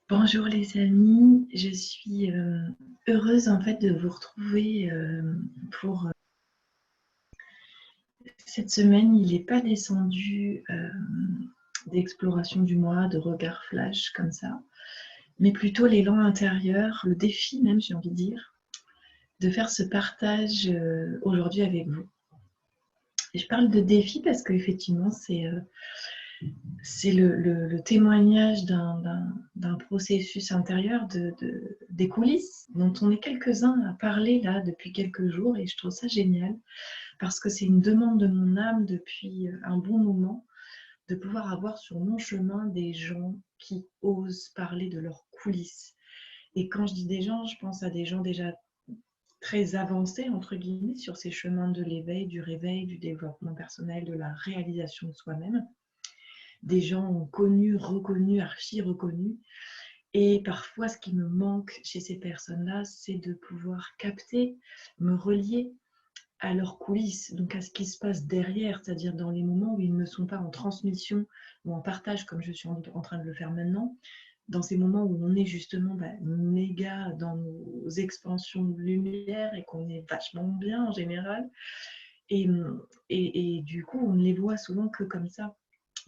Bonjour les amis, je suis heureuse en fait de vous retrouver pour cette semaine. Il n'est pas descendu d'exploration du moi, de regard flash comme ça, mais plutôt l'élan intérieur, le défi même j'ai envie de dire, de faire ce partage aujourd'hui avec vous. Et je parle de défi parce qu'effectivement c'est le témoignage d'un processus intérieur des coulisses dont on est quelques-uns à parler là depuis quelques jours et je trouve ça génial parce que c'est une demande de mon âme depuis un bon moment de pouvoir avoir sur mon chemin des gens qui osent parler de leurs coulisses. Et quand je dis des gens, je pense à des gens déjà très avancés, entre guillemets, sur ces chemins de l'éveil, du réveil, du développement personnel, de la réalisation de soi-même, des gens connus, reconnus, archi-reconnus. Et parfois, ce qui me manque chez ces personnes-là, c'est de pouvoir capter, me relier à leurs coulisses, donc à ce qui se passe derrière, c'est-à-dire dans les moments où ils ne sont pas en transmission ou en partage, comme je suis en train de le faire maintenant, dans ces moments où on est justement méga dans nos expansions de lumière et qu'on est vachement bien en général. Et, et du coup, on ne les voit souvent que comme ça.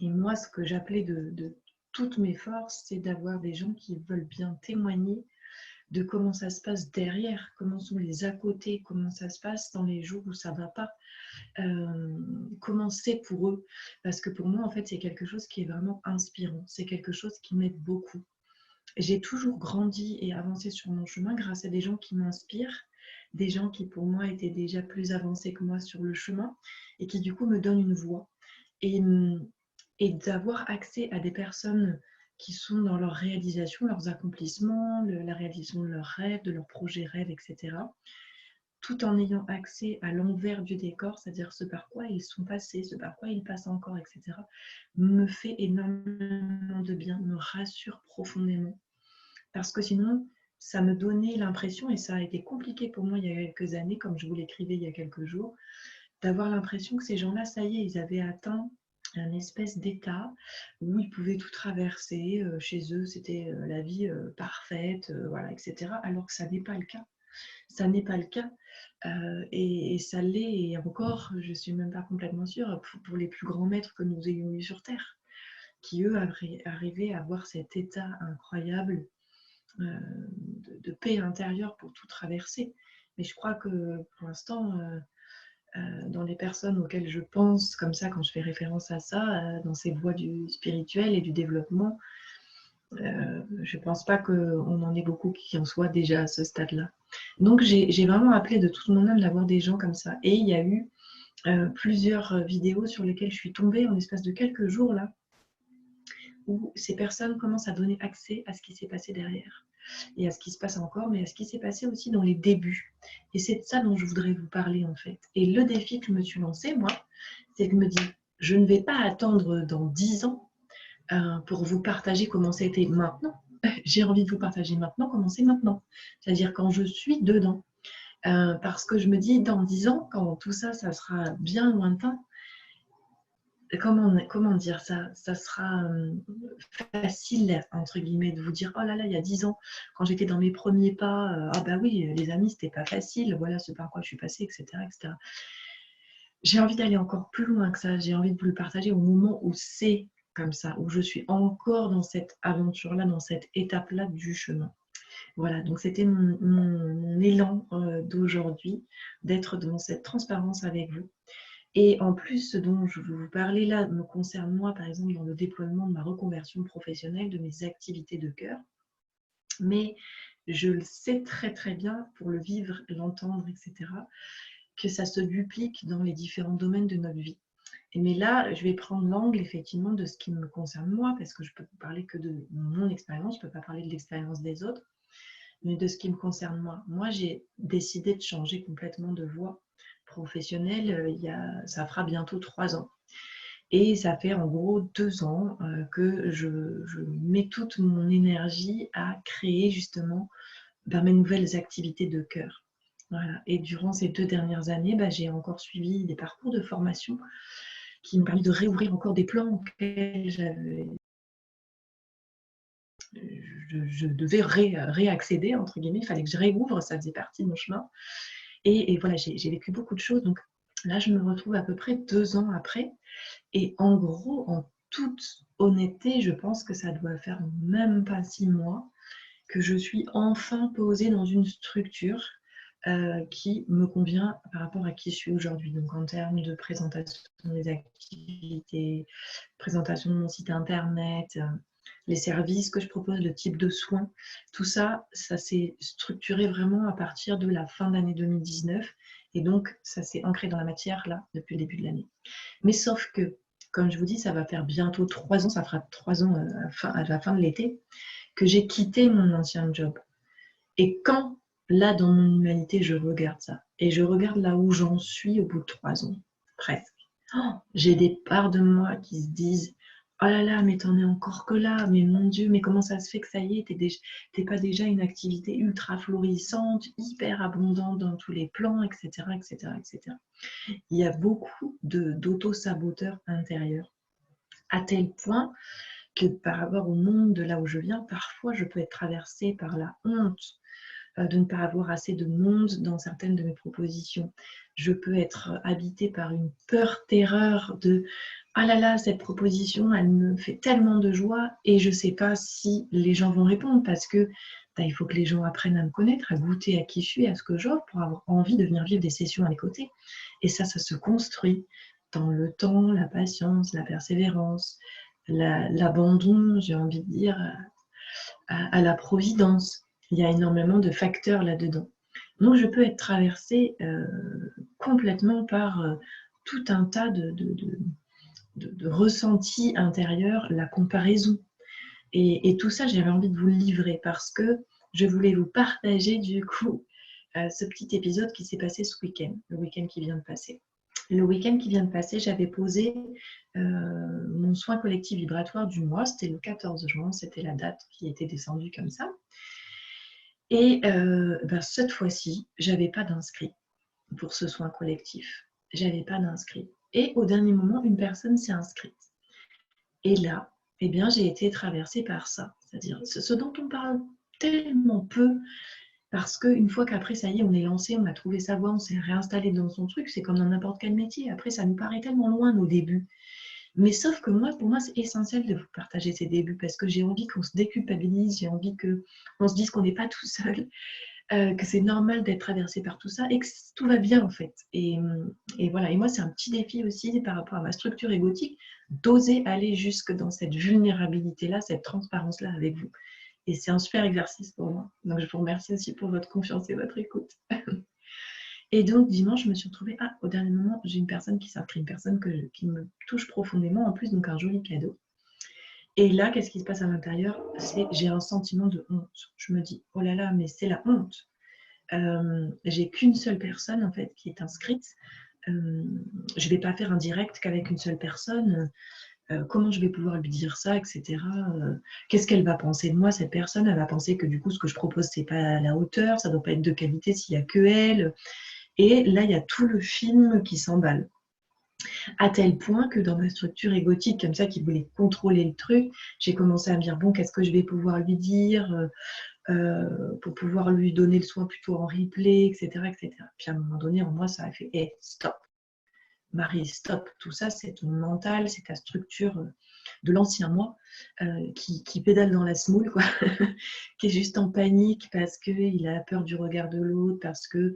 Et moi, ce que j'appelais de toutes mes forces, c'est d'avoir des gens qui veulent bien témoigner de comment ça se passe derrière, comment sont les à côté, comment ça se passe dans les jours où ça ne va pas, comment c'est pour eux. Parce que pour moi, en fait, c'est quelque chose qui est vraiment inspirant, c'est quelque chose qui m'aide beaucoup. J'ai toujours grandi et avancé sur mon chemin grâce à des gens qui m'inspirent, des gens qui pour moi étaient déjà plus avancés que moi sur le chemin et qui du coup me donnent une voix. Et, et d'avoir accès à des personnes qui sont dans leur réalisation, leurs accomplissements, la réalisation de leurs rêves, de leurs projets rêves, etc., tout en ayant accès à l'envers du décor, c'est-à-dire ce par quoi ils sont passés, ce par quoi ils passent encore, etc., me fait énormément de bien, me rassure profondément. Parce que sinon, ça me donnait l'impression, et ça a été compliqué pour moi il y a quelques années, comme je vous l'écrivais il y a quelques jours, d'avoir l'impression que ces gens-là, ça y est, ils avaient atteint un espèce d'état où ils pouvaient tout traverser. Chez eux, c'était la vie parfaite, voilà, etc. Alors que ça n'est pas le cas. Ça n'est pas le cas. Et ça l'est, et encore, je ne suis même pas complètement sûre, pour les plus grands maîtres que nous ayons eus sur Terre, qui eux arrivaient à avoir cet état incroyable de paix intérieure pour tout traverser. Mais je crois que pour l'instant, dans les personnes auxquelles je pense comme ça quand je fais référence à ça, dans ces voies du spirituel et du développement, je ne pense pas qu'on en ait beaucoup qui en soient déjà à ce stade-là. Donc j'ai vraiment appelé de toute mon âme d'avoir des gens comme ça. Et il y a eu plusieurs vidéos sur lesquelles je suis tombée en l'espace de quelques jours là, où ces personnes commencent à donner accès à ce qui s'est passé derrière et à ce qui se passe encore, mais à ce qui s'est passé aussi dans les débuts. Et c'est de ça dont je voudrais vous parler en fait. Et le défi que je me suis lancé, moi, c'est de me dire, je ne vais pas attendre dans 10 ans pour vous partager comment ça a été maintenant. J'ai envie de vous partager maintenant comment c'est maintenant. C'est-à-dire quand je suis dedans. Parce que je me dis, dans 10 ans, quand tout ça, ça sera bien lointain, comment dire ça, ça sera facile, entre guillemets, de vous dire, oh là là, il y a 10 ans, quand j'étais dans mes premiers pas, ah bah oui, les amis, c'était pas facile, voilà ce par quoi je suis passée, etc., etc. J'ai envie d'aller encore plus loin que ça, j'ai envie de vous le partager au moment où c'est comme ça, où je suis encore dans cette aventure-là, dans cette étape-là du chemin. Voilà, donc c'était mon élan d'aujourd'hui, d'être dans cette transparence avec vous. Et en plus, ce dont je veux vous parler là me concerne moi, par exemple, dans le déploiement de ma reconversion professionnelle, de mes activités de cœur. Mais je le sais très très bien pour le vivre, l'entendre, etc., que ça se duplique dans les différents domaines de notre vie. Mais là, je vais prendre l'angle effectivement de ce qui me concerne moi, parce que je peux vous parler que de mon expérience, je ne peux pas parler de l'expérience des autres, mais de ce qui me concerne moi. Moi, j'ai décidé de changer complètement de voie professionnelle, ça fera bientôt 3 ans. Et ça fait en gros 2 ans que je mets toute mon énergie à créer justement mes nouvelles activités de cœur. Voilà. Et durant ces 2 dernières années, j'ai encore suivi des parcours de formation qui m'ont permis de réouvrir encore des plans auxquels j'avais je devais réaccéder, entre guillemets, il fallait que je réouvre, ça faisait partie de mon chemin. Et voilà, j'ai vécu beaucoup de choses. Donc là, je me retrouve à peu près 2 ans après. Et en gros, en toute honnêteté, je pense que ça doit faire même pas 6 mois que je suis enfin posée dans une structure qui me convient par rapport à qui je suis aujourd'hui. Donc en termes de présentation des activités, présentation de mon site internet, les services que je propose, le type de soins, tout ça, ça s'est structuré vraiment à partir de la fin d'année 2019. Et donc, ça s'est ancré dans la matière, là, depuis le début de l'année. Mais sauf que, comme je vous dis, ça va faire bientôt 3 ans, ça fera 3 ans à la fin de l'été, que j'ai quitté mon ancien job. Et quand, là, dans mon humanité, je regarde ça, et je regarde là où j'en suis au bout de 3 ans, presque, j'ai des parts de moi qui se disent « Oh là là, mais t'en es encore que là, mais mon Dieu, mais comment ça se fait que ça y est, t'es pas déjà une activité ultra florissante, hyper abondante dans tous les plans, etc. etc., etc. » Il y a beaucoup d'auto-saboteurs intérieurs, à tel point que par rapport au monde de là où je viens, parfois je peux être traversée par la honte de ne pas avoir assez de monde dans certaines de mes propositions. Je peux être habitée par une peur-terreur de « Ah là là, cette proposition, elle me fait tellement de joie et je ne sais pas si les gens vont répondre parce que il faut que les gens apprennent à me connaître, à goûter à qui je suis, à ce que j'offre pour avoir envie de venir vivre des sessions à mes côtés. » Et ça se construit dans le temps, la patience, la persévérance, l'abandon, j'ai envie de dire, à la providence. Il y a énormément de facteurs là-dedans. Donc, je peux être traversée complètement par tout un tas de ressentis intérieurs, la comparaison. Et tout ça, j'avais envie de vous le livrer parce que je voulais vous partager du coup ce petit épisode qui s'est passé ce week-end, le week-end qui vient de passer. Le week-end qui vient de passer, j'avais posé mon soin collectif vibratoire du mois. C'était le 14 juin, c'était la date qui était descendue comme ça. Et cette fois-ci, j'avais pas d'inscrit pour ce soin collectif. J'avais pas d'inscrit. Et au dernier moment, une personne s'est inscrite. Et là, eh bien, j'ai été traversée par ça. C'est-à-dire ce dont on parle tellement peu, parce qu'une fois qu'après, ça y est, on est lancé, on a trouvé sa voie, on s'est réinstallé dans son truc, c'est comme dans n'importe quel métier. Après, ça nous paraît tellement loin, nos débuts. Mais sauf que moi, pour moi, c'est essentiel de vous partager ces débuts parce que j'ai envie qu'on se déculpabilise, j'ai envie qu'on se dise qu'on n'est pas tout seul, que c'est normal d'être traversé par tout ça et que tout va bien en fait. Et voilà, et moi, c'est un petit défi aussi par rapport à ma structure égotique, d'oser aller jusque dans cette vulnérabilité-là, cette transparence-là avec vous. Et c'est un super exercice pour moi. Donc, je vous remercie aussi pour votre confiance et votre écoute. Et donc, dimanche, je me suis retrouvée, au dernier moment, j'ai une personne qui s'inscrit, une personne qui me touche profondément, en plus, donc un joli cadeau. Et là, qu'est-ce qui se passe à l'intérieur? J'ai un sentiment de honte. Je me dis, oh là là, mais c'est la honte. J'ai qu'une seule personne, en fait, qui est inscrite. Je ne vais pas faire un direct qu'avec une seule personne. Comment je vais pouvoir lui dire ça, etc. Qu'est-ce qu'elle va penser de moi, cette personne? Elle va penser que du coup, ce que je propose, c'est pas à la hauteur, ça ne doit pas être de qualité s'il n'y a que elle. Et là, il y a tout le film qui s'emballe. À tel point que dans ma structure égotique, comme ça, qui voulait contrôler le truc, j'ai commencé à me dire, bon, qu'est-ce que je vais pouvoir lui dire pour pouvoir lui donner le soin plutôt en replay, etc., etc. Puis à un moment donné, en moi, ça a fait, hey, stop. Marie, stop, tout ça, c'est ton mental, c'est ta structure de l'ancien moi qui pédale dans la semoule, quoi, qui est juste en panique parce qu'il a peur du regard de l'autre, parce que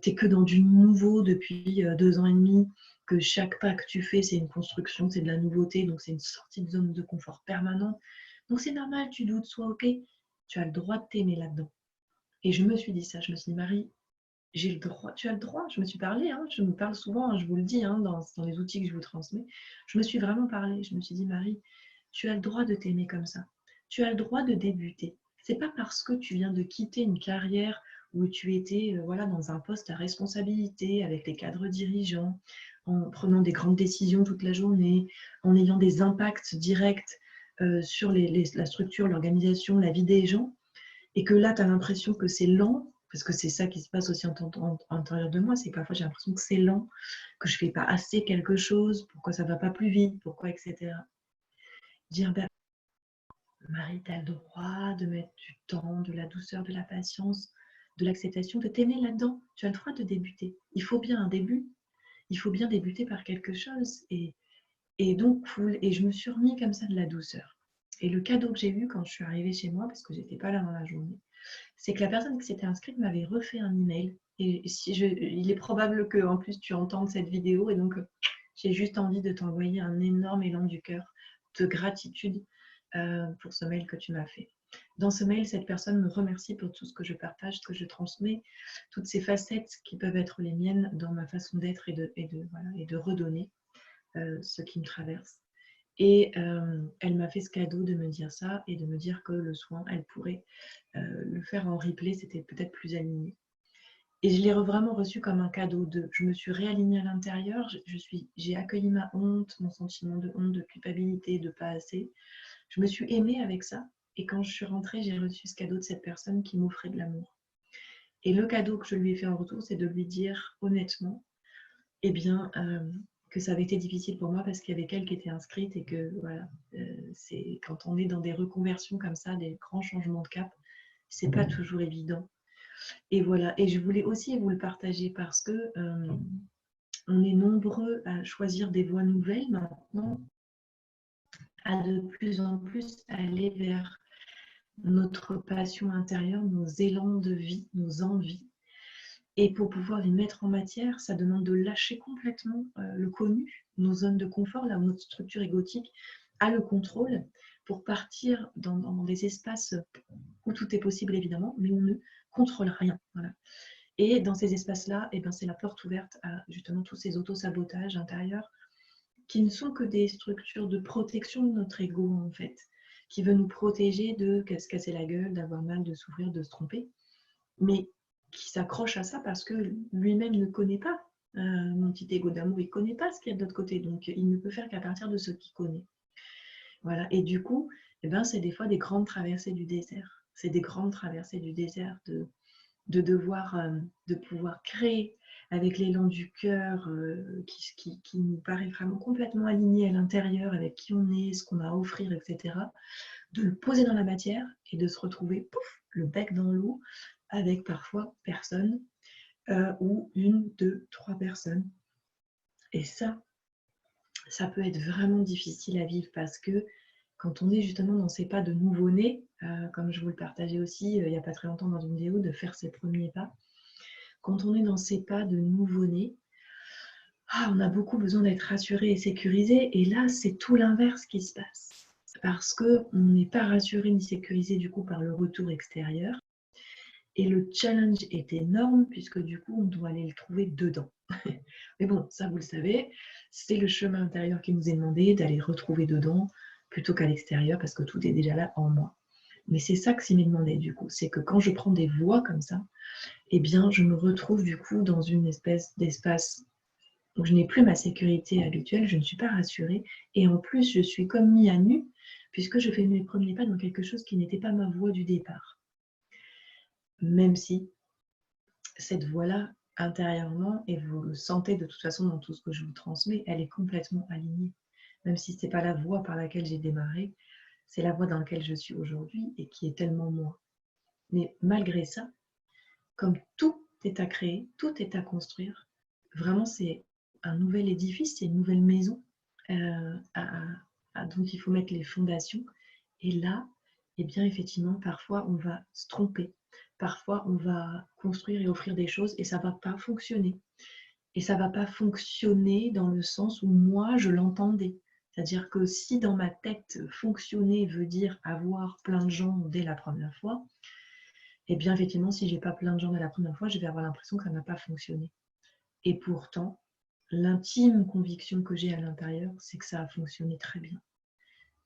tu n'es que dans du nouveau depuis 2 ans et demi, que chaque pas que tu fais, c'est une construction, c'est de la nouveauté, donc c'est une sortie de zone de confort permanent. Donc c'est normal, tu doutes, sois OK, tu as le droit de t'aimer là-dedans. Et je me suis dit ça, je me suis dit, Marie, j'ai le droit, tu as le droit, je me suis parlé, je me parle souvent, je vous le dis, dans les outils que je vous transmets, je me suis vraiment parlé, je me suis dit, Marie, tu as le droit de t'aimer comme ça, tu as le droit de débuter. C'est pas parce que tu viens de quitter une carrière où tu étais dans un poste à responsabilité avec les cadres dirigeants, en prenant des grandes décisions toute la journée, en ayant des impacts directs sur la structure, l'organisation, la vie des gens, et que là, tu as l'impression que c'est lent, parce que c'est ça qui se passe aussi en l'intérieur de moi, c'est que parfois j'ai l'impression que c'est lent, que je ne fais pas assez quelque chose, pourquoi ça ne va pas plus vite, pourquoi, etc. Dire, Marie, tu as le droit de mettre du temps, de la douceur, de la patience, de l'acceptation, de t'aimer là-dedans. Tu as le droit de débuter. Il faut bien un début. Il faut bien débuter par quelque chose. Et donc, cool. Et je me suis remis comme ça de la douceur. Et le cadeau que j'ai eu quand je suis arrivée chez moi, parce que j'étais pas là dans la journée, c'est que la personne qui s'était inscrite m'avait refait un email. Et si il est probable que en plus tu entendes cette vidéo. Et donc, j'ai juste envie de t'envoyer un énorme élan du cœur de gratitude pour ce mail que tu m'as fait. Dans ce mail, cette personne me remercie pour tout ce que je partage, ce que je transmets, toutes ces facettes qui peuvent être les miennes dans ma façon d'être et de redonner ce qui me traverse. Et elle m'a fait ce cadeau de me dire ça et de me dire que le soin, elle pourrait le faire en replay, c'était peut-être plus aligné. Et je l'ai vraiment reçu comme un cadeau. Je me suis réalignée à l'intérieur, j'ai accueilli ma honte, mon sentiment de honte, de culpabilité, de pas assez. Je me suis aimée avec ça. Et quand je suis rentrée, j'ai reçu ce cadeau de cette personne qui m'offrait de l'amour. Et le cadeau que je lui ai fait en retour, c'est de lui dire honnêtement, eh bien, que ça avait été difficile pour moi parce qu'il y avait qu'elle qui était inscrite et que voilà, c'est quand on est dans des reconversions comme ça, des grands changements de cap, c'est pas toujours évident. Et voilà, et je voulais aussi vous le partager parce que on est nombreux à choisir des voies nouvelles maintenant, à de plus en plus aller vers notre passion intérieure, nos élans de vie, nos envies. Et pour pouvoir les mettre en matière, ça demande de lâcher complètement le connu, nos zones de confort, là où notre structure égotique a le contrôle, pour partir dans des espaces où tout est possible évidemment, mais où on ne contrôle rien. Voilà. Et dans ces espaces-là, eh ben, c'est la porte ouverte à justement tous ces autosabotages intérieurs qui ne sont que des structures de protection de notre ego en fait, qui veut nous protéger de se casser la gueule, d'avoir mal, de souffrir, de se tromper, mais qui s'accroche à ça parce que lui-même ne connaît pas. Mon petit ego d'amour, il ne connaît pas ce qu'il y a de l'autre côté, donc il ne peut faire qu'à partir de ce qu'il connaît. Voilà. Et du coup, eh ben, c'est des fois des grandes traversées du désert. C'est des grandes traversées du désert de devoir, de pouvoir créer avec l'élan du cœur qui nous paraît vraiment complètement aligné à l'intérieur avec qui on est, ce qu'on a à offrir, etc. De le poser dans la matière et de se retrouver, pouf, le bec dans l'eau, avec parfois personne ou une, deux, trois personnes. Et ça peut être vraiment difficile à vivre parce que quand on est justement dans ces pas de nouveau-né, comme je vous le partageais aussi il n'y a pas très longtemps dans une vidéo, de faire ses premiers pas, quand on est dans ces pas de nouveau-né, on a beaucoup besoin d'être rassuré et sécurisé. Et là, c'est tout l'inverse qui se passe. Parce qu'on n'est pas rassuré ni sécurisé du coup par le retour extérieur. Et le challenge est énorme puisque du coup, on doit aller le trouver dedans. Mais bon, ça vous le savez, c'est le chemin intérieur qui nous est demandé d'aller retrouver dedans plutôt qu'à l'extérieur parce que tout est déjà là en moi. Mais c'est ça que s'il m'est demandé du coup, c'est que quand je prends des voies comme ça, eh bien, je me retrouve du coup dans une espèce d'espace où je n'ai plus ma sécurité habituelle, je ne suis pas rassurée et en plus, je suis comme mis à nu puisque je fais mes premiers pas dans quelque chose qui n'était pas ma voie du départ. Même si cette voie-là, intérieurement, et vous le sentez de toute façon dans tout ce que je vous transmets, elle est complètement alignée. Même si ce n'est pas la voie par laquelle j'ai démarré, c'est la voie dans laquelle je suis aujourd'hui et qui est tellement moi. Mais malgré ça, comme tout est à créer, tout est à construire, vraiment c'est un nouvel édifice, c'est une nouvelle maison dont il faut mettre les fondations. Et là, eh bien effectivement, parfois on va se tromper. Parfois, on va construire et offrir des choses et ça ne va pas fonctionner. Et ça ne va pas fonctionner dans le sens où moi, je l'entendais. C'est-à-dire que si dans ma tête, fonctionner veut dire avoir plein de gens dès la première fois, eh bien effectivement, si je n'ai pas plein de gens dès la première fois, je vais avoir l'impression que ça n'a pas fonctionné. Et pourtant, l'intime conviction que j'ai à l'intérieur, c'est que ça a fonctionné très bien.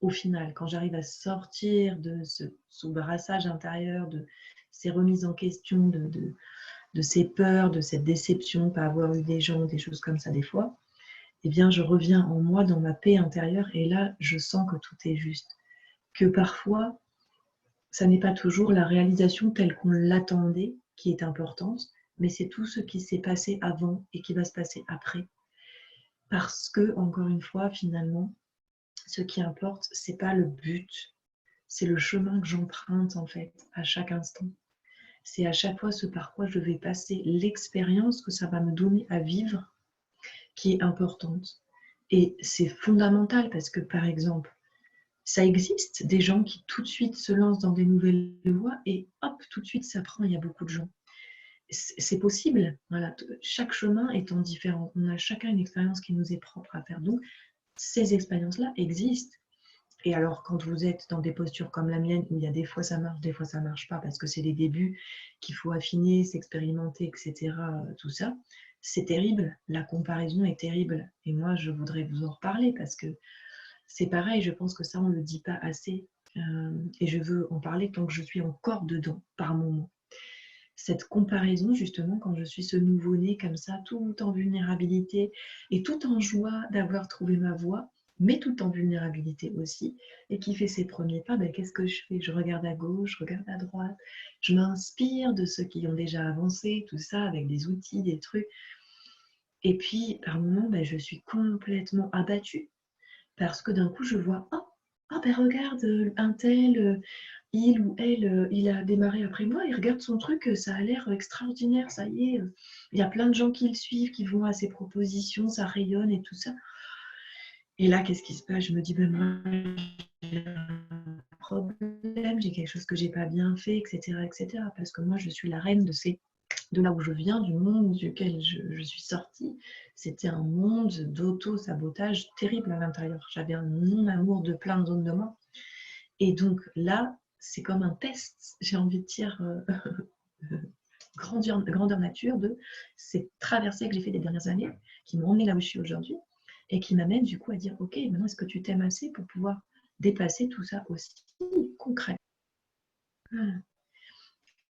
Au final, quand j'arrive à sortir de ce brassage intérieur, de ces remises en question, de ces peurs, de cette déception, pas avoir eu des gens, des choses comme ça des fois, eh bien, je reviens en moi, dans ma paix intérieure, et là, je sens que tout est juste. Que parfois, ça n'est pas toujours la réalisation telle qu'on l'attendait qui est importante, mais c'est tout ce qui s'est passé avant et qui va se passer après. Parce que, encore une fois, finalement, ce qui importe, c'est pas le but, c'est le chemin que j'emprunte en fait à chaque instant. C'est à chaque fois ce par quoi je vais passer, l'expérience que ça va me donner à vivre qui est importante. Et c'est fondamental parce que, par exemple, ça existe des gens qui tout de suite se lancent dans des nouvelles voies et hop, tout de suite ça prend, il y a beaucoup de gens. C'est possible, voilà. Chaque chemin étant différent. On a chacun une expérience qui nous est propre à faire. Donc, ces expériences-là existent. Et alors, quand vous êtes dans des postures comme la mienne, où il y a des fois ça marche, des fois ça marche pas, parce que c'est les débuts, qu'il faut affiner, s'expérimenter, etc., tout ça, c'est terrible. La comparaison est terrible. Et moi, je voudrais vous en reparler, parce que c'est pareil, je pense que ça, on ne le dit pas assez. Et je veux en parler tant que je suis encore dedans, par moment. Cette comparaison, justement, quand je suis ce nouveau-né comme ça, tout en vulnérabilité et tout en joie d'avoir trouvé ma voie, mais tout en vulnérabilité aussi, et qui fait ses premiers pas, ben, qu'est-ce que je fais? Je regarde à gauche, je regarde à droite, je m'inspire de ceux qui ont déjà avancé, tout ça, avec des outils, des trucs. Et puis, par moments, ben, je suis complètement abattue, parce que d'un coup, je vois, oh ben regarde, un tel, il ou elle, il a démarré après moi, il regarde son truc, ça a l'air extraordinaire, ça y est, il y a plein de gens qui le suivent, qui vont à ses propositions, ça rayonne et tout ça. Et là, qu'est-ce qui se passe? Je me dis, ben moi, j'ai un problème, j'ai quelque chose que j'ai pas bien fait, etc., etc. Parce que moi, je suis la reine de là où je viens, du monde duquel je suis sortie. C'était un monde d'auto-sabotage terrible à l'intérieur. J'avais un non-amour de plein de zones de moi. Et donc là, c'est comme un test, j'ai envie de dire, grandeur nature de ces traversées que j'ai fait les dernières années, qui m'ont emmené là où je suis aujourd'hui, et qui m'amènent du coup à dire, ok, maintenant est-ce que tu t'aimes assez pour pouvoir dépasser tout ça aussi concret?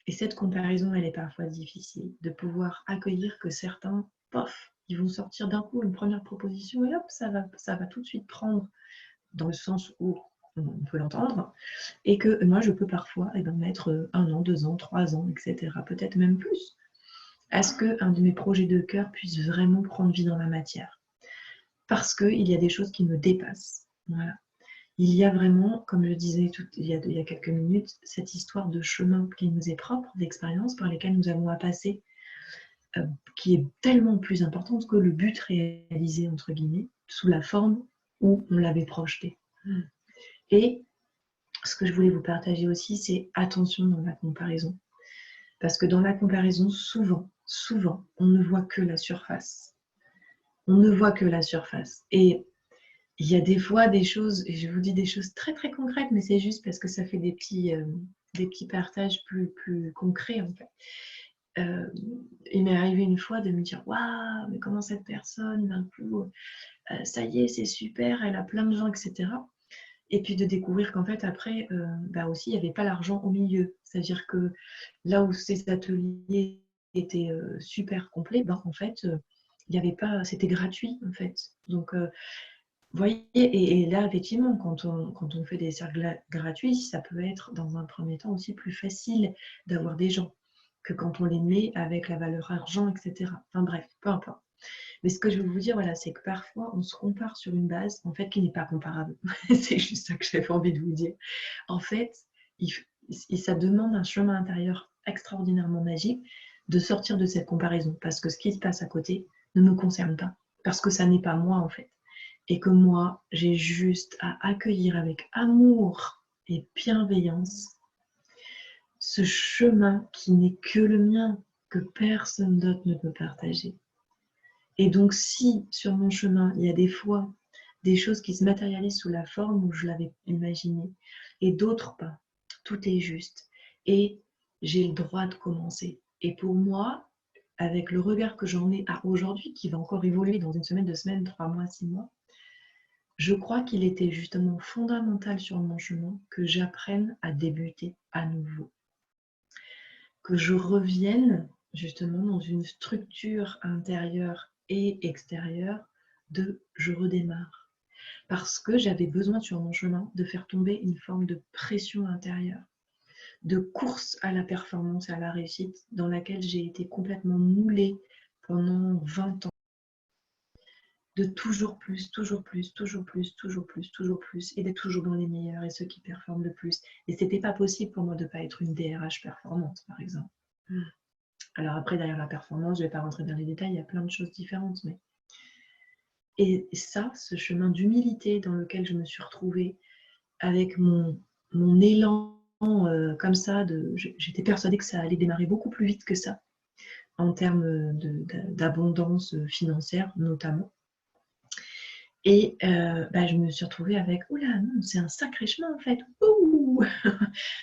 Et cette comparaison, elle est parfois difficile, de pouvoir accueillir que certains, pof, ils vont sortir d'un coup une première proposition et hop, ça va tout de suite prendre dans le sens où on peut l'entendre, et que moi, je peux parfois mettre 1 an, 2 ans, 3 ans, etc., peut-être même plus, à ce qu'un de mes projets de cœur puisse vraiment prendre vie dans la matière. Parce qu'il y a des choses qui me dépassent. Voilà. Il y a vraiment, comme je disais il y a quelques minutes, cette histoire de chemin qui nous est propre, d'expériences par lesquelles nous avons à passer, qui est tellement plus importante que le but réalisé, entre guillemets, sous la forme où on l'avait projeté. Et ce que je voulais vous partager aussi, c'est attention dans la comparaison. Parce que dans la comparaison, souvent, on ne voit que la surface. On ne voit que la surface. Et il y a des fois des choses, et je vous dis des choses très très concrètes, mais c'est juste parce que ça fait des petits partages plus concrets en fait. Il m'est arrivé une fois de me dire, waouh, mais comment cette personne, d'un coup, ça y est, c'est super, elle a plein de gens, etc. Et puis de découvrir qu'en fait, après, aussi, il n'y avait pas l'argent au milieu. C'est-à-dire que là où ces ateliers étaient super complets, en fait, il n'y avait pas, c'était gratuit, en fait. Donc, vous voyez, et là, effectivement, quand on fait des cercles gratuits, ça peut être, dans un premier temps, aussi plus facile d'avoir des gens que quand on les met avec la valeur argent, etc. Enfin bref, peu importe. Mais ce que je veux vous dire, voilà, c'est que parfois, on se compare sur une base, en fait, qui n'est pas comparable. C'est juste ça que j'avais envie de vous dire. En fait, ça demande un chemin intérieur extraordinairement magique de sortir de cette comparaison, parce que ce qui se passe à côté ne me concerne pas, parce que ça n'est pas moi, en fait. Et que moi, j'ai juste à accueillir avec amour et bienveillance ce chemin qui n'est que le mien, que personne d'autre ne peut partager. Et donc, si sur mon chemin, il y a des fois des choses qui se matérialisent sous la forme où je l'avais imaginé, et d'autres pas, tout est juste. Et j'ai le droit de commencer. Et pour moi, avec le regard que j'en ai à aujourd'hui, qui va encore évoluer dans une semaine, 2 semaines, 3 mois, 6 mois, je crois qu'il était justement fondamental sur mon chemin que j'apprenne à débuter à nouveau. Que je revienne justement dans une structure intérieure et extérieure de je redémarre. Parce que j'avais besoin sur mon chemin de faire tomber une forme de pression intérieure, de course à la performance et à la réussite dans laquelle j'ai été complètement moulée pendant 20 ans. de toujours plus, toujours plus, toujours plus, toujours plus, toujours plus, et d'être toujours dans les meilleurs et ceux qui performent le plus. Et c'était pas possible pour moi de ne pas être une DRH performante, par exemple. Alors après, derrière la performance, je ne vais pas rentrer dans les détails, il y a plein de choses différentes. Mais... Et ça, ce chemin d'humilité dans lequel je me suis retrouvée, avec mon élan comme ça, j'étais persuadée que ça allait démarrer beaucoup plus vite que ça, en termes d'abondance financière notamment. Et je me suis retrouvée avec, oula, non, c'est un sacré chemin en fait. Ouh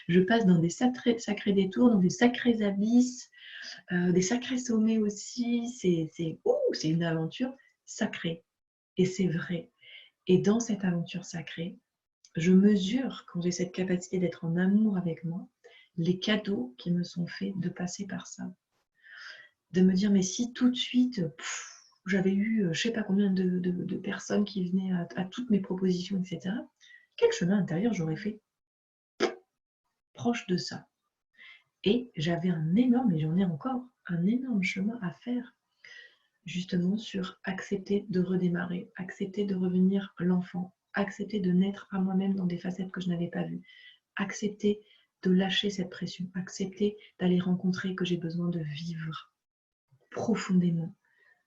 je passe dans des sacrés détours, dans des sacrés abysses, des sacrés sommets aussi. C'est une aventure sacrée. Et c'est vrai. Et dans cette aventure sacrée, je mesure, quand j'ai cette capacité d'être en amour avec moi, les cadeaux qui me sont faits de passer par ça. De me dire, mais si tout de suite, j'avais eu je ne sais pas combien de personnes qui venaient à toutes mes propositions, etc., quel chemin intérieur j'aurais fait proche de ça. Et j'avais un énorme, et j'en ai encore, un énorme chemin à faire, justement sur accepter de redémarrer, accepter de revenir l'enfant, accepter de naître à moi-même dans des facettes que je n'avais pas vues, accepter de lâcher cette pression, accepter d'aller rencontrer que j'ai besoin de vivre profondément,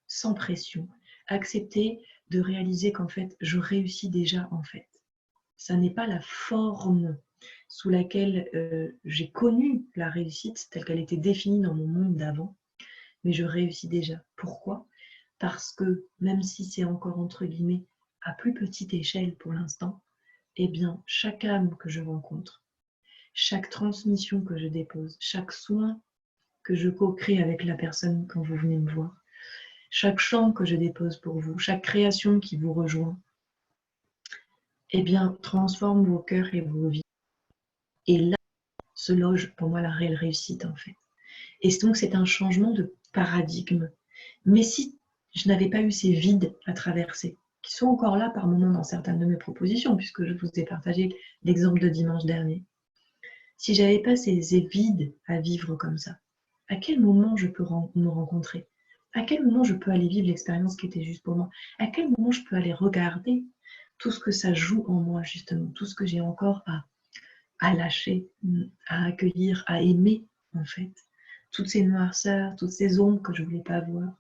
sans pression, accepter de réaliser qu'en fait, je réussis déjà en fait. Ça n'est pas la forme sous laquelle j'ai connu la réussite telle qu'elle était définie dans mon monde d'avant, mais je réussis déjà. Pourquoi? Parce que même si c'est encore entre guillemets à plus petite échelle pour l'instant, eh bien, chaque âme que je rencontre, chaque transmission que je dépose, chaque soin que je co-crée avec la personne quand vous venez me voir, chaque chant que je dépose pour vous, chaque création qui vous rejoint, eh bien, transforme vos cœurs et vos vies. Et là se loge pour moi la réelle réussite en fait. Et donc c'est un changement de paradigme. Mais si je n'avais pas eu ces vides à traverser, qui sont encore là par moments dans certaines de mes propositions, puisque je vous ai partagé l'exemple de dimanche dernier, si je n'avais pas ces vides à vivre comme ça, à quel moment je peux me rencontrer? À quel moment je peux aller vivre l'expérience qui était juste pour moi? À quel moment je peux aller regarder tout ce que ça joue en moi, justement, tout ce que j'ai encore à lâcher, à accueillir, à aimer, en fait. Toutes ces noirceurs, toutes ces ombres que je ne voulais pas voir,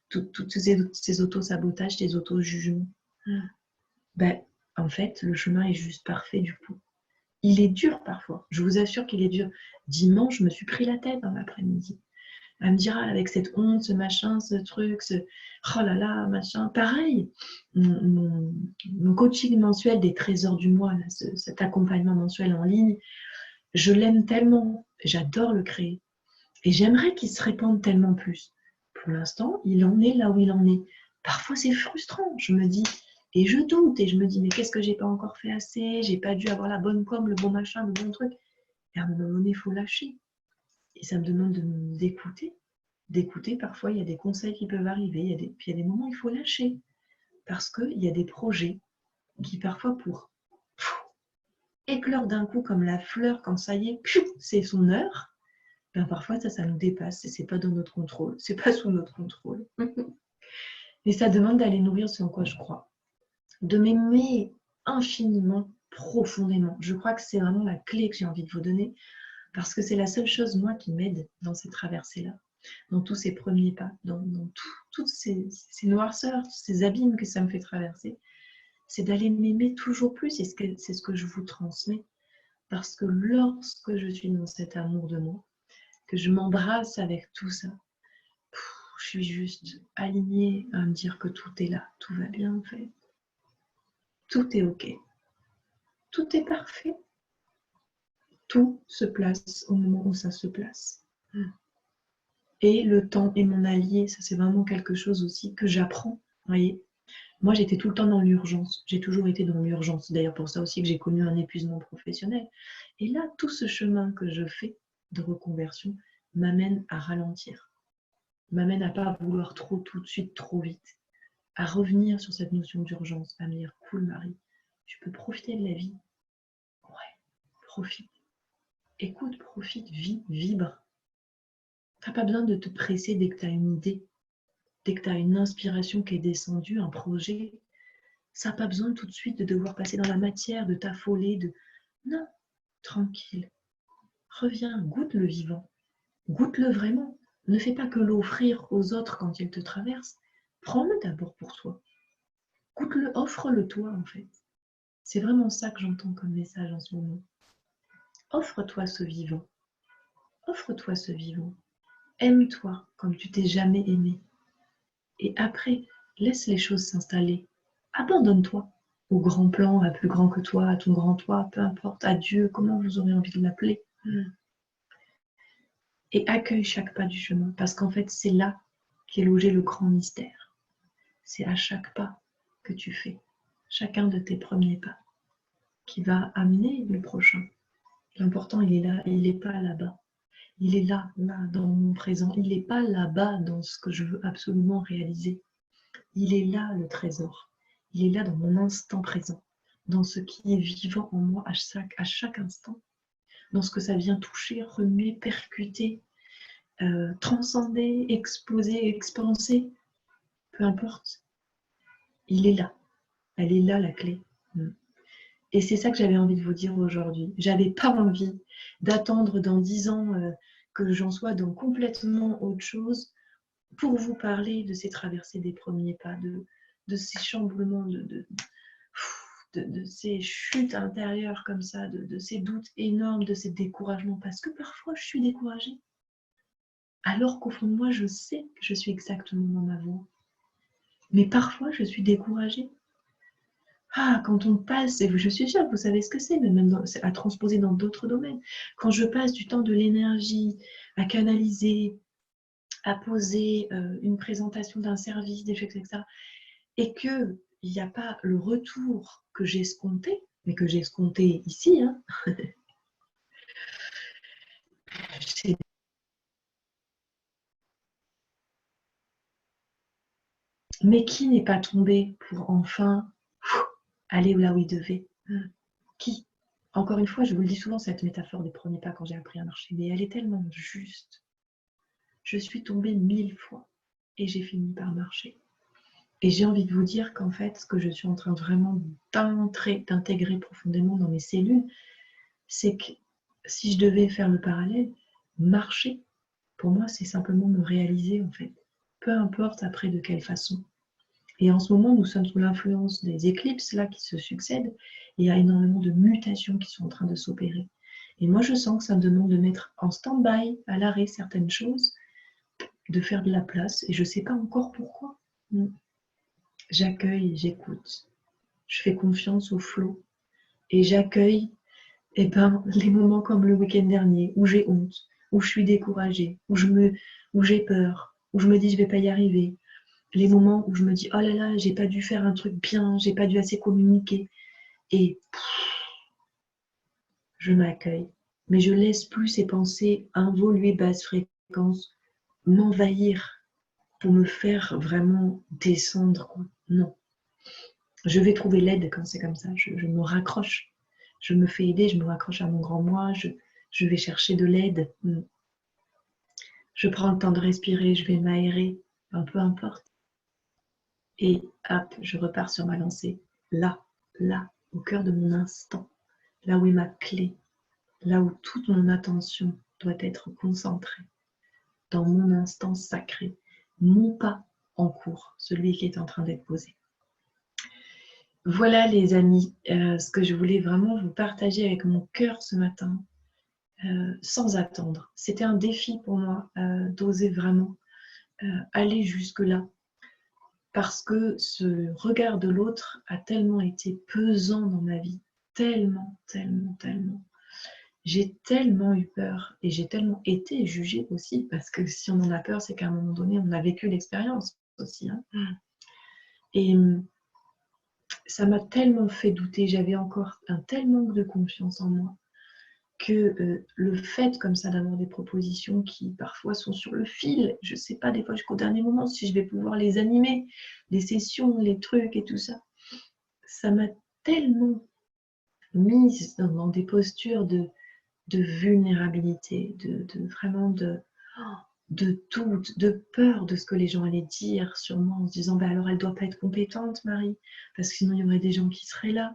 toutes ces auto-sabotages, ces auto-jugements. Ben, en fait, le chemin est juste parfait du coup. Il est dur parfois, je vous assure qu'il est dur. Dimanche, je me suis pris la tête dans l'après-midi. Elle me dira avec cette honte, ce machin, ce truc, oh là là, machin. Pareil, mon coaching mensuel des trésors du mois, là, cet accompagnement mensuel en ligne, je l'aime tellement, j'adore le créer. Et j'aimerais qu'il se répande tellement plus. Pour l'instant, il en est là où il en est. Parfois, c'est frustrant, je me dis, et je doute, et je me dis, mais qu'est-ce que j'ai pas encore fait assez? J'ai pas dû avoir la bonne pomme, le bon machin, le bon truc. Et à un moment donné, il faut lâcher. Et ça me demande d'écouter. Parfois, il y a des conseils qui peuvent arriver, puis il y a des moments où il faut lâcher. Parce qu'il y a des projets qui, parfois, pour éclore d'un coup comme la fleur, quand ça y est, c'est son heure, ben parfois ça nous dépasse et c'est pas dans notre contrôle, c'est pas sous notre contrôle. Et ça demande d'aller nourrir ce en quoi je crois, de m'aimer infiniment, profondément. Je crois que c'est vraiment la clé que j'ai envie de vous donner, parce que c'est la seule chose, moi, qui m'aide dans ces traversées-là, dans tous ces premiers pas, dans toutes ces noirceurs, tous ces abîmes que ça me fait traverser, c'est d'aller m'aimer toujours plus, et c'est ce que je vous transmets. Parce que lorsque je suis dans cet amour de moi, que je m'embrasse avec tout ça, je suis juste alignée à me dire que tout est là, tout va bien en fait. Tout est ok. Tout est parfait. Tout se place au moment où ça se place. Et le temps est mon allié, ça c'est vraiment quelque chose aussi que j'apprends. Voyez, moi j'étais tout le temps dans l'urgence, j'ai toujours été dans l'urgence. D'ailleurs pour ça aussi que j'ai connu un épuisement professionnel. Et là, tout ce chemin que je fais de reconversion m'amène à ralentir, m'amène à pas vouloir trop tout de suite, trop vite, à revenir sur cette notion d'urgence, à me dire cool Marie, tu peux profiter de la vie. Ouais, profite. Écoute, profite, vis, vibre. T'as pas besoin de te presser dès que tu as une idée. dès que tu as une inspiration qui est descendue, un projet, ça n'a pas besoin tout de suite de devoir passer dans la matière, de t'affoler, de... Non, tranquille. Reviens, goûte le vivant. Goûte-le vraiment. Ne fais pas que l'offrir aux autres quand ils te traversent. Prends-le d'abord pour toi. Goûte-le, offre-le toi en fait. C'est vraiment ça que j'entends comme message en ce moment. Offre-toi ce vivant. Offre-toi ce vivant. Aime-toi comme tu t'es jamais aimé. Et après, laisse les choses s'installer. Abandonne-toi au grand plan, à plus grand que toi, à ton grand toi, peu importe, à Dieu, comment vous aurez envie de l'appeler. Et accueille chaque pas du chemin, parce qu'en fait, c'est là qu'est logé le grand mystère. C'est à chaque pas que tu fais, chacun de tes premiers pas, qui va amener le prochain. L'important, il est là, il n'est pas là-bas. Il est là, là, dans mon présent. Il n'est pas là-bas dans ce que je veux absolument réaliser. Il est là, le trésor. Il est là dans mon instant présent, dans ce qui est vivant en moi à chaque instant, dans ce que ça vient toucher, remuer, percuter, transcender, exploser, expanser, peu importe. Il est là. Elle est là, la clé. Et c'est ça que j'avais envie de vous dire aujourd'hui. J'avais pas envie d'attendre dans 10 ans que j'en sois dans complètement autre chose pour vous parler de ces traversées des premiers pas, de ces chamboulements, de ces chutes intérieures comme ça, de ces doutes énormes, de ces découragements. Parce que parfois, je suis découragée. Alors qu'au fond de moi, je sais que je suis exactement dans ma voie. Mais parfois, je suis découragée. Ah, quand on passe, et je suis sûre que vous savez ce que c'est, mais même à transposer dans d'autres domaines. Quand je passe du temps, de l'énergie à canaliser, à poser une présentation d'un service, des choses, etc., et qu'il n'y a pas le retour que j'ai escompté, mais que j'ai escompté ici, hein, mais qui n'est pas tombé pour enfin aller là où il devait? Qui? Encore une fois, je vous le dis souvent, cette métaphore des premiers pas quand j'ai appris à marcher, mais elle est tellement juste. Je suis tombée 1000 fois et j'ai fini par marcher. Et j'ai envie de vous dire qu'en fait, ce que je suis en train vraiment d'intégrer profondément dans mes cellules, c'est que si je devais faire le parallèle, marcher, pour moi, c'est simplement me réaliser en fait. Peu importe après de quelle façon. Et en ce moment, nous sommes sous l'influence des éclipses là qui se succèdent. Et il y a énormément de mutations qui sont en train de s'opérer. Et moi, je sens que ça me demande de mettre en stand-by, à l'arrêt, certaines choses, de faire de la place. Et je ne sais pas encore pourquoi. J'accueille, j'écoute. Je fais confiance au flot. Et j'accueille les moments comme le week-end dernier, où j'ai honte, où je suis découragée, où j'ai peur, où je me dis je ne vais pas y arriver. Les moments où je me dis oh là là, j'ai pas dû faire un truc bien, j'ai pas dû assez communiquer. Et je m'accueille. Mais je laisse plus ces pensées involuer basse fréquence m'envahir pour me faire vraiment descendre. Non. Je vais trouver l'aide quand c'est comme ça. Je me raccroche. Je me fais aider, je me raccroche à mon grand moi. Je vais chercher de l'aide. Je prends le temps de respirer, je vais m'aérer. Peu importe. Et hop, je repars sur ma lancée. Là, au cœur de mon instant. Là où est ma clé. Là où toute mon attention doit être concentrée. Dans mon instant sacré. Mon pas en cours. Celui qui est en train d'être posé. Voilà les amis, ce que je voulais vraiment vous partager avec mon cœur ce matin, sans attendre. C'était un défi pour moi d'oser vraiment aller jusque-là, parce que ce regard de l'autre a tellement été pesant dans ma vie, tellement. J'ai tellement eu peur et j'ai tellement été jugée aussi, parce que si on en a peur, c'est qu'à un moment donné, on a vécu l'expérience aussi. Hein. Et ça m'a tellement fait douter, j'avais encore un tel manque de confiance en moi que le fait comme ça d'avoir des propositions qui parfois sont sur le fil, je ne sais pas des fois jusqu'au dernier moment si je vais pouvoir les animer, les sessions, les trucs et tout ça, ça m'a tellement mise dans des postures de vulnérabilité, vraiment de doute, de peur de ce que les gens allaient dire sur moi en se disant bah alors elle doit pas être compétente Marie parce que sinon il y aurait des gens qui seraient là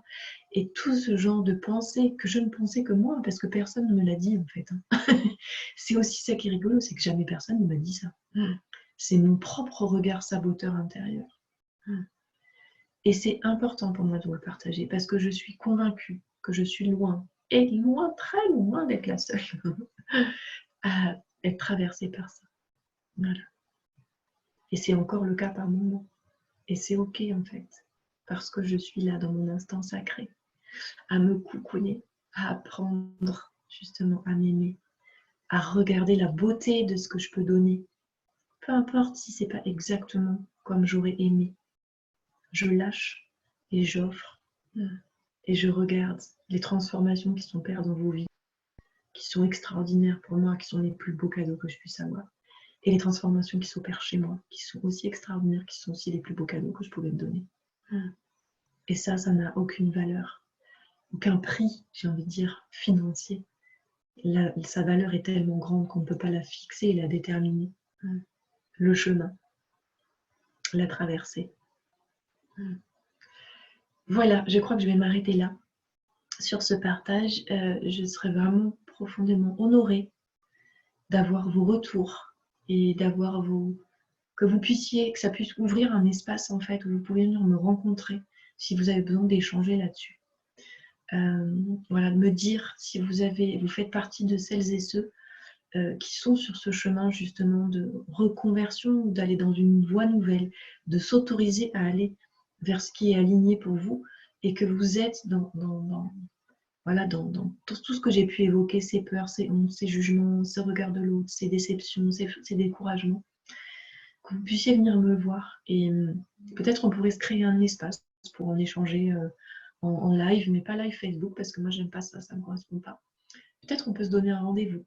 et tout ce genre de pensée que je ne pensais que moi parce que personne ne me l'a dit en fait. C'est aussi ça qui est rigolo, c'est que jamais personne ne m'a dit ça. C'est mon propre regard saboteur intérieur. Et c'est important pour moi de vous le partager parce que je suis convaincue que je suis loin, et loin, très loin d'être la seule à être traversée par ça. Voilà. Et c'est encore le cas par moments. Et c'est ok en fait, parce que je suis là dans mon instant sacré, à me coucouner, à apprendre justement à m'aimer, à regarder la beauté de ce que je peux donner. Peu importe si c'est pas exactement comme j'aurais aimé. Je lâche et j'offre. Et je regarde les transformations qui s'opèrent dans vos vies, qui sont extraordinaires pour moi, qui sont les plus beaux cadeaux que je puisse avoir. Et les transformations qui s'opèrent chez moi, qui sont aussi extraordinaires, qui sont aussi les plus beaux cadeaux que je pouvais me donner. Et ça n'a aucune valeur, aucun prix, j'ai envie de dire, financier. Sa valeur est tellement grande qu'on ne peut pas la fixer et la déterminer. Le chemin, la traversée. Voilà, je crois que je vais m'arrêter là. Sur ce partage, je serais vraiment profondément honorée d'avoir vos retours et d'avoir que vous puissiez, que ça puisse ouvrir un espace en fait où vous pouvez venir me rencontrer si vous avez besoin d'échanger là-dessus. Voilà, de me dire si vous faites partie de celles et ceux qui sont sur ce chemin justement de reconversion ou d'aller dans une voie nouvelle, de s'autoriser à aller vers ce qui est aligné pour vous et que vous êtes dans tout ce que j'ai pu évoquer, ces peurs, ces hontes, ces jugements, ce regard de l'autre, ces déceptions, ces découragements, que vous puissiez venir me voir et peut-être on pourrait se créer un espace pour en échanger en live, mais pas live Facebook parce que moi j'aime pas ça, ça ne me correspond pas. Peut-être on peut se donner un rendez-vous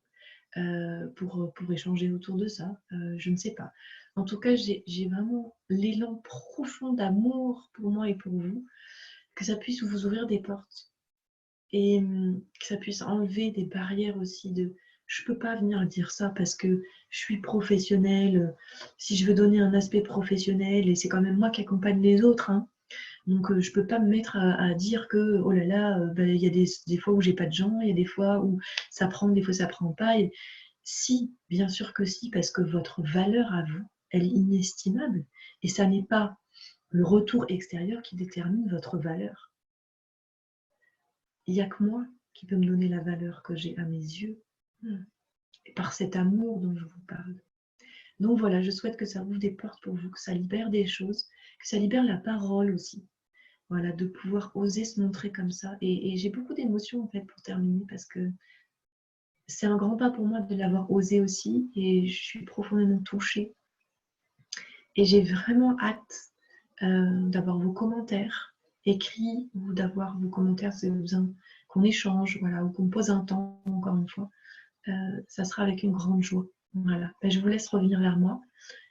pour échanger autour de ça, je ne sais pas. En tout cas, j'ai vraiment l'élan profond d'amour pour moi et pour vous, que ça puisse vous ouvrir des portes et que ça puisse enlever des barrières aussi de je peux pas venir dire ça parce que je suis professionnelle, si je veux donner un aspect professionnel et c'est quand même moi qui accompagne les autres, hein. Donc je peux pas me mettre à dire que oh là là, il y a des fois où j'ai pas de gens, il y a des fois où ça prend, des fois ça prend pas. Et si, bien sûr que si, parce que votre valeur à vous, elle est inestimable et ça n'est pas le retour extérieur qui détermine votre valeur. Il n'y a que moi qui peux me donner la valeur que j'ai à mes yeux, et par cet amour dont je vous parle. Donc voilà, je souhaite que ça ouvre des portes pour vous, que ça libère des choses, que ça libère la parole aussi. Voilà, de pouvoir oser se montrer comme ça. Et j'ai beaucoup d'émotions en fait pour terminer parce que c'est un grand pas pour moi de l'avoir osé aussi et je suis profondément touchée. Et j'ai vraiment hâte d'avoir vos commentaires écrits ou d'avoir vos commentaires si vous besoin qu'on échange, voilà, ou qu'on pose un temps, encore une fois. Ça sera avec une grande joie. Voilà. Ben, je vous laisse revenir vers moi.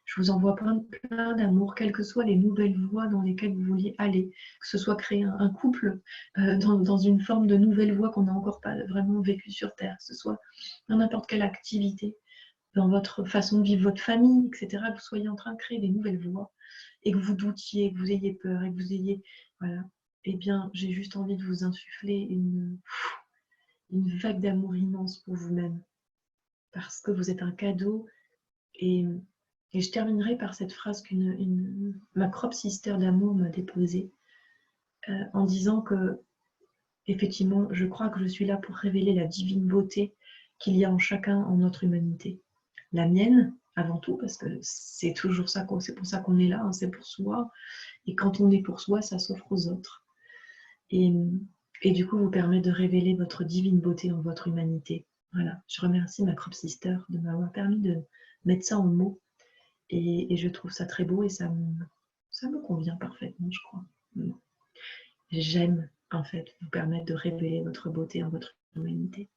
Je vous envoie plein d'amour, quelles que soient les nouvelles voies dans lesquelles vous vouliez aller, que ce soit créer un couple dans une forme de nouvelle voie qu'on n'a encore pas vraiment vécue sur Terre, que ce soit dans n'importe quelle activité, dans votre façon de vivre votre famille, etc., que vous soyez en train de créer des nouvelles voies et que vous doutiez, que vous ayez peur et que vous ayez... Voilà. Eh bien, j'ai juste envie de vous insuffler une vague d'amour immense pour vous-même parce que vous êtes un cadeau et je terminerai par cette phrase ma crop sister d'amour m'a déposée en disant que, effectivement, je crois que je suis là pour révéler la divine beauté qu'il y a en chacun, en notre humanité. La mienne, avant tout, parce que c'est toujours ça, c'est pour ça qu'on est là, hein, c'est pour soi. Et quand on est pour soi, ça s'offre aux autres. Et du coup, vous permet de révéler votre divine beauté en votre humanité. Voilà, je remercie ma crop sister de m'avoir permis de mettre ça en mots. Et je trouve ça très beau et ça me convient parfaitement, je crois. J'aime, en fait, vous permettre de révéler votre beauté en votre humanité.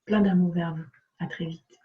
Plein d'amour vers vous. À très vite.